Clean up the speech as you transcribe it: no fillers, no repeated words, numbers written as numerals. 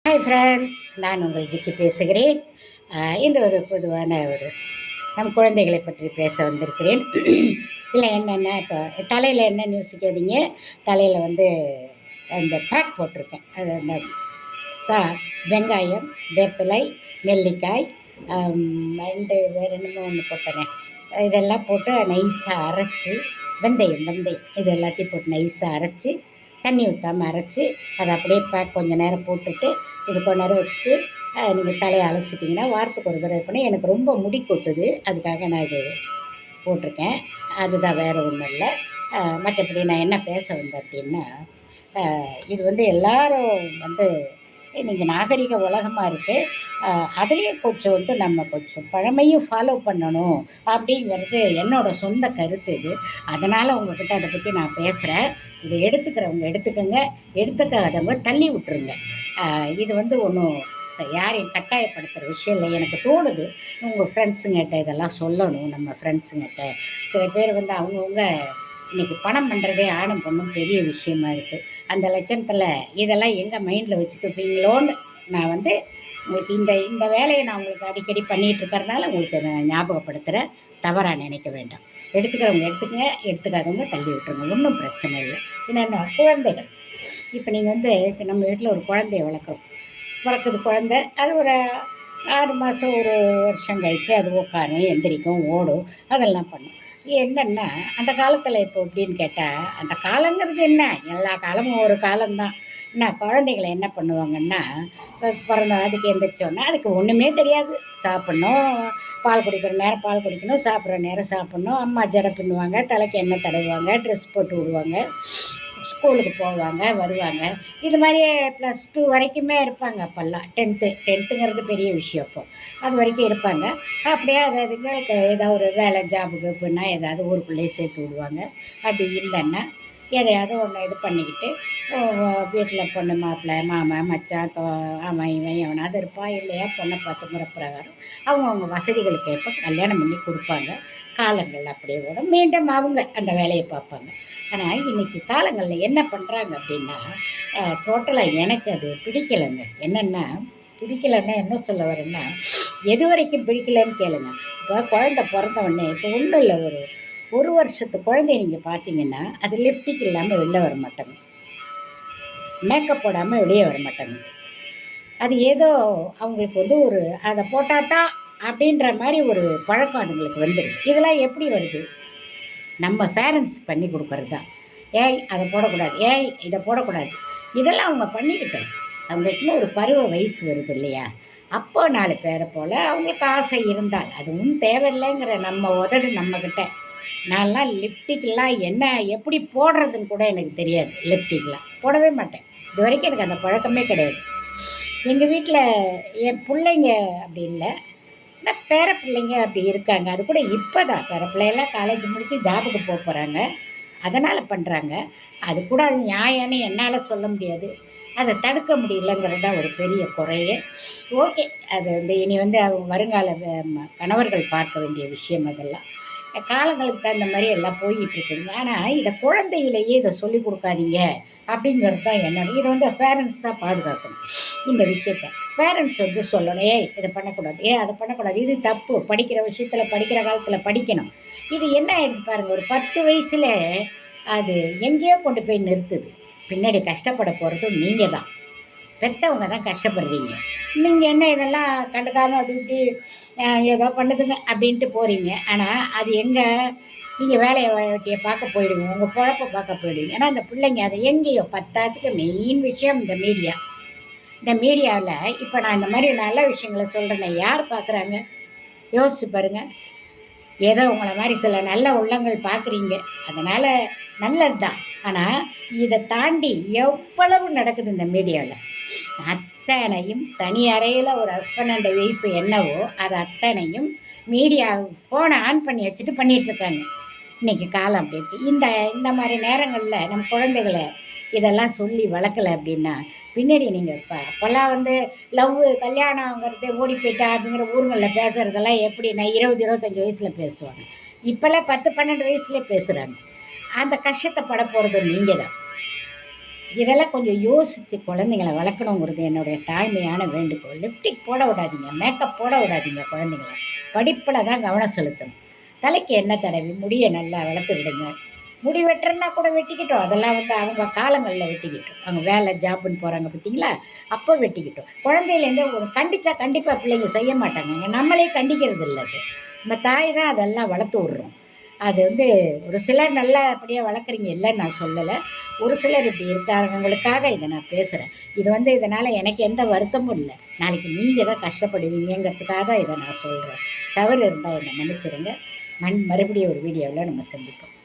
Hi friends, நான் உங்கள் ஜிக்கி பேசுகிறேன். இன்று ஒரு பொதுவான நம் குழந்தைகளை பற்றி பேச வந்திருக்கிறேன். இல்லை என்னென்ன இப்போ தலையில் என்னன்னு யோசிக்காதீங்க. தலையில் இந்த பேக் போட்டிருக்கேன். அது அந்த சா வெங்காயம், வேப்பிலை, நெல்லிக்காய், வேறு என்னமோ ஒன்று போட்டேனே, இதெல்லாம் போட்டு நைஸாக அரைச்சி, வெந்தயம் இது எல்லாத்தையும் போட்டு நைஸாக அரைச்சி, தண்ணி ஊற்றாமல் அரைச்சி, அதை அப்படியே பேக் கொஞ்சம் நேரம் போட்டுட்டு இது கொஞ்ச நேரம் வச்சுட்டு நீங்கள் தலையை அலசிட்டிங்கன்னா வாரத்துக்கு ஒரு தடவை பண்ணி எனக்கு ரொம்ப முடி கொட்டுது. அதுக்காக நான் இது போட்டிருக்கேன். அதுதான், வேறு ஒன்றும் இல்லை. மற்றபடி நான் என்ன பேச வந்தேன் அப்படின்னா, இது எல்லோரும் இன்றைக்கி நாகரிக உலகமாக இருக்குது. அதுலேயும் கொஞ்சம் நம்ம கொஞ்சம் பழமையும் ஃபாலோ பண்ணணும் அப்படிங்கிறது என்னோடய சொந்த கருத்து இது. அதனால் உங்கள்கிட்ட அதை பற்றி நான் பேசுகிறேன். இதை எடுத்துக்கிறவங்க எடுத்துக்கோங்க, எடுத்துக்காதவங்க தள்ளி விட்டுருங்க. இது ஒன்றும் யாரையும் கட்டாயப்படுத்துகிற விஷயம் இல்லை. எனக்கு தோணுது உங்கள் ஃப்ரெண்ட்ஸுங்கிட்ட இதெல்லாம் சொல்லணும். நம்ம ஃப்ரெண்ட்ஸுங்கிட்ட சில பேர் அவங்கவுங்க இன்றைக்கி பணம் பண்ணுறதே ஆணும் பொண்ணும் பெரிய விஷயமா இருக்குது. அந்த லட்சணத்தில் இதெல்லாம் எங்கே மைண்டில் வச்சுக்குப்பீங்களோன்னு நான் உங்களுக்கு இந்த வேலையை நான் உங்களுக்கு அடிக்கடி பண்ணிகிட்ருக்கறனால உங்களுக்கு நான் ஞாபகப்படுத்துகிறேன். தவறாக நினைக்க வேண்டாம். எடுத்துக்கிறவங்க எடுத்துக்கங்க, எடுத்துக்காதவங்க தள்ளி விட்டுருங்க. ஒன்றும் பிரச்சனை இல்லை. என்னென்ன குழந்தைகள், இப்போ நீங்கள் நம்ம வீட்டில் ஒரு குழந்தைய வளர்க்குறோம். பிறக்குது குழந்தை, அது ஒரு 6 மாதம், ஒரு வருஷம் கழித்து அது உட்காரும், எந்திரிக்கும், ஓடும், அதெல்லாம் பண்ணும். என்னென்னா அந்த காலத்தில் இப்போ எப்படின்னு கேட்டால், அந்த காலங்கிறது என்ன, எல்லா காலமும் ஒரு காலம்தான். குழந்தைகளை என்ன பண்ணுவாங்கன்னா, பிறந்த அதுக்கு எந்திரிச்சோன்னா அதுக்கு ஒன்றுமே தெரியாது. சாப்பிட்ணும், பால் குடிக்கிற நேரம் பால் குடிக்கணும், சாப்பிட்ற நேரம் சாப்பிட்ணும், அம்மா ஜடை பின்னுவாங்க, தலைக்கு எண்ணெய் தடவுவாங்க, ட்ரெஸ் போட்டு விடுவாங்க, ஸ்கூலுக்கு போவாங்க, வருவாங்க. இது மாதிரியே +2 வரைக்குமே இருப்பாங்க. அப்போல்லாம் 10ங்கிறது பெரிய விஷயம். அது வரைக்கும் இருப்பாங்க. அப்படியே அதுங்களுக்கு ஏதாவது ஒரு வேலை ஜாபுக்கு அப்படின்னா ஏதாவது ஊருக்குள்ளேயே சேர்த்து விடுவாங்க. அப்படி இல்லைன்னா எதையாவது ஒன்று இது பண்ணிக்கிட்டு வீட்டில் பொண்ணு மாப்பிள்ளை மாமன் மச்சான் அவன் இவன் எவனாவது இருப்பான் இல்லையா, பொண்ணை பார்த்து முறை பிரகாரம் அவங்கவுங்க வசதிகளுக்கு ஏற்ப கல்யாணம் பண்ணி கொடுப்பாங்க. காலங்கள் அப்படியே ஓடும், மீண்டும் அவங்க அந்த வேலையை பார்ப்பாங்க. ஆனால் இன்றைக்கி காலங்களில் என்ன பண்ணுறாங்க அப்படின்னா, டோட்டலாக எனக்கு அது பிடிக்கலைங்க. என்னென்னா பிடிக்கலைன்னா என்ன சொல்ல வரேன்னா, எது வரைக்கும் பிடிக்கலைன்னு கேளுங்க. இப்போ குழந்தை பிறந்தவுடனே இப்போ ஒன்றும் இல்லை, ஒரு வருஷத்து குழந்தைய நீங்கள் பார்த்தீங்கன்னா அது லிப்டிக் இல்லாமல் வெளில வர மாட்டாங்க, மேக்கப் போடாமல் வெளியே வர மாட்டாங்க. அது ஏதோ அவங்களுக்கு ஒரு அதை போட்டால் தான் அப்படின்ற மாதிரி ஒரு பழக்கம் அதுங்களுக்கு வந்துடுது. இதெல்லாம் எப்படி வருது? நம்ம பேரண்ட்ஸ் பண்ணி கொடுக்கறது தான். ஏய் அதை போடக்கூடாது, ஏய் இதை போடக்கூடாது, இதெல்லாம் அவங்க பண்ணிக்கிட்டோம். அவங்களுக்குன்னு ஒரு பருவ வயசு வருது இல்லையா, அப்போ 4 பேரை போல் அவங்களுக்கு ஆசை இருந்தால் அதுவும் தேவையில்லைங்கிற நம்ம உதடு நம்மக்கிட்ட. நான்லாம் லிப்டிக்லாம் என்ன எப்படி போடுறதுன்னு கூட எனக்கு தெரியாது. லிப்டிக்லாம் போடவே மாட்டேன். இது வரைக்கும் எனக்கு அந்த பழக்கமே கிடையாது. எங்கள் வீட்டில் என் பிள்ளைங்க அப்படி இல்லை, ஆனால் பேர பிள்ளைங்க அப்படி இருக்காங்க. அது கூட இப்போ தான் பேர பிள்ளையெல்லாம் காலேஜ் முடித்து ஜாபுக்கு போகிறாங்க, அதனால் பண்ணுறாங்க. அது கூட அது நியாயம்னு என்னால் சொல்ல முடியாது, அதை தடுக்க முடியலங்கிறது தான் ஒரு பெரிய குறையே. ஓகே, அது இனி அவங்க வருங்கால கணவர்கள் பார்க்க வேண்டிய விஷயம். அதெல்லாம் காலங்களுக்கு தகுந்த மாதிரி எல்லாம் போய்கிட்டுருக்குதுங்க. ஆனால் இதை குழந்தையிலேயே இதை சொல்லிக் கொடுக்காதீங்க அப்படிங்கிறது தான் என்னோட. இதை பேரண்ட்ஸ் தான் பாதுகாக்கணும். இந்த விஷயத்த பேரண்ட்ஸ் சொல்லணும், ஏய் இதை பண்ணக்கூடாது, அதை பண்ணக்கூடாது, இது தப்பு, படிக்கிற விஷயத்தில் படிக்கிற காலத்தில் படிக்கணும். இது என்ன ஆகிடுது பாருங்கள், ஒரு 10 வயசில் அது எங்கேயோ கொண்டு போய் நிறுத்துது. பின்னாடி கஷ்டப்பட போகிறதும் நீங்கள் தான், பெற்றவங்க தான் கஷ்டப்படுறீங்க. நீங்கள் என்ன இதெல்லாம் கண்டுக்காமல் அப்படி இப்படி ஏதோ பண்ணுதுங்க அப்படின்ட்டு போகிறீங்க. ஆனால் அது எங்கே, நீங்கள் வேலையை வெட்டியை பார்க்க போயிடுவீங்க, உங்கள் பொழப்பை பார்க்க போயிடுவீங்க. ஏன்னா அந்த பிள்ளைங்க அதை எங்கேயோ பத்தாத்துக்கு மெயின் விஷயம் இந்த மீடியா. இந்த மீடியாவில் இப்போ நான் இந்த மாதிரி நல்ல விஷயங்களை சொல்கிறேன்னா யார் பார்க்குறாங்க? யோசிச்சு பாருங்கள். ஏதோ உங்களை மாதிரி சில நல்ல உள்ளங்கள் பார்க்குறீங்க, அதனால் நல்லது தான். ஆனால் இதை தாண்டி எவ்வளவு நடக்குது இந்த மீடியாவில். அத்தனையும் தனி அறையில் ஒரு ஹஸ்பண்ட் அண்ட் ஒய்ஃப் என்னவோ அது அத்தனையும் மீடியா ஃபோனை ஆன் பண்ணி வச்சுட்டு பண்ணிகிட்ருக்காங்க. இன்றைக்கி காலம் அப்படி இருக்குது. இந்த மாதிரி நேரங்களில் நம்ம குழந்தைகளை இதெல்லாம் சொல்லி வளர்க்கலை அப்படின்னா பின்னாடி நீங்கள் அப்போல்லாம் லவ் கல்யாணங்கிறது ஓடி போயிட்டா அப்படிங்கிற ஊருங்களில் பேசுகிறதெல்லாம் எப்படின்னா 20-25 வயசில் பேசுவாங்க. இப்போல்லாம் 10-12 வயசுலேயே பேசுகிறாங்க. அந்த கஷ்டத்தை பட போகிறது நீங்கள் தான். இதெல்லாம் கொஞ்சம் யோசித்து குழந்தைங்கள வளர்க்கணுங்கிறது என்னுடைய தாழ்மையான வேண்டுகோள். லிப்டிக் போட விடாதீங்க, மேக்கப் போட விடாதீங்க குழந்தைங்கள. படிப்பில் தான் கவனம் செலுத்தணும். தலைக்கு எண்ணெய் தடவி முடியை நல்லா வளர்த்து விடுங்க. முடி வெட்டுறன்னா கூட வெட்டிக்கிட்டோம், அதெல்லாம் வந்து அவங்க காலங்களில் வெட்டிக்கிட்டோம். அவங்க வேலை ஜாப்புன்னு போகிறாங்க பார்த்தீங்களா, அப்போ வெட்டிக்கிட்டோம். குழந்தையிலேருந்தே ஒரு கண்டித்தா கண்டிப்பாக பிள்ளைங்க செய்ய மாட்டாங்கங்க. நம்மளே கண்டிக்கிறது இல்லை. அது நம்ம தாய் தான் அதெல்லாம் வளர்த்து விட்றோம். அது வந்து ஒரு சிலர் நல்லா அப்படியே வளர்க்குறீங்க, இல்லைன்னு நான் சொல்லலை. ஒரு சிலர் இப்படி இருக்காங்கங்களுக்காக இதை நான் பேசுகிறேன். இது வந்து இதனால் எனக்கு எந்த வருத்தமும் இல்லை. நாளைக்கு நீங்கள் தான் கஷ்டப்படுவீங்கிறதுக்காக தான் இதை நான் சொல்கிறேன். தவறு இருந்தால் என்னை மன்னிச்சிடுங்க. மறுபடியும் ஒரு வீடியோவில் நம்ம சந்திப்போம்.